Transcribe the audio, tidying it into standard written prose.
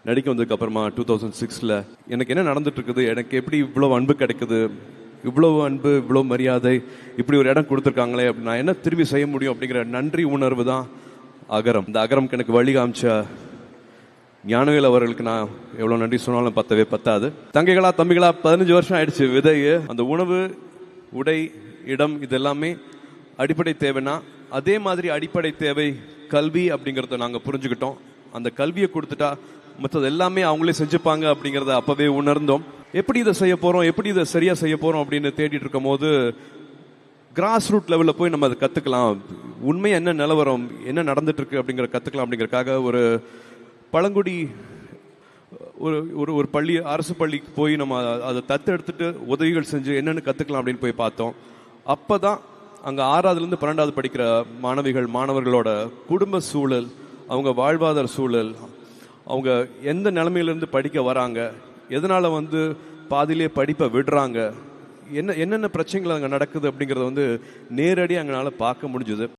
நடிக்க வந்ததுக்கு அப்புறமா 2006ல் எனக்கு என்ன நடந்துட்டு இருக்குது, எனக்கு எப்படி இவ்வளோ அன்பு கிடைக்குது, இவ்வளோ அன்பு, இவ்வளோ மரியாதை, இப்படி ஒரு இடம் கொடுத்துருக்காங்களே, அப்படி நான் என்ன திரும்பி செய்ய முடியும் அப்படிங்கிற நன்றி உணர்வு தான் அகரம். இந்த அகரம்க்கு எனக்கு வழி காமிச்ச ஞானவேல் அவர்களுக்கு நான் எவ்வளோ நன்றி சொன்னாலும் பத்தவே பத்தாது. தங்கைகளா தம்பிகளா 15 வருஷம் ஆயிடுச்சு விதையை. அந்த உணவு, உடை, இடம் இது எல்லாமே அடிப்படை தேவைன்னா அதே மாதிரி அடிப்படை தேவை கல்வி அப்படிங்கிறத நாங்கள் புரிஞ்சுக்கிட்டோம். அந்த கல்வியை கொடுத்துட்டா மற்றது எல்லாமே அவங்களே செஞ்சுப்பாங்க அப்படிங்கிறத அப்பவே உணர்ந்தோம். எப்படி இதை செய்ய போறோம், எப்படி இதை சரியா செய்ய போறோம் அப்படின்னு தேடிட்டு இருக்கும் போது கிராஸ் ரூட் லெவலில் போய் நம்ம அதை கற்றுக்கலாம், உண்மையாக என்ன நிலவரம், என்ன நடந்துட்டு இருக்கு அப்படிங்கிற கற்றுக்கலாம் அப்படிங்கிறதுக்காக ஒரு பழங்குடி ஒரு பள்ளி, அரசு பள்ளிக்கு போய் நம்ம அதை தத்தெடுத்துட்டு உதவிகள் செஞ்சு என்னென்னு கற்றுக்கலாம் அப்படின்னு போய் பார்த்தோம். அப்போ தான் அங்கே 6ஆவதுலேருந்து 12ஆவது படிக்கிற மாணவர்களோட குடும்ப சூழல், அவங்க வாழ்வாதார சூழல், அவங்க எந்த நிலைமையிலேருந்து படிக்க வராங்க, எதனால் பாதியிலே படிப்பை விடுறாங்க, என்னென்ன பிரச்சனைகள் அங்கே நடக்குது அப்படிங்கிறத நேரடியாக அங்களால் பார்க்க முடிஞ்சுது.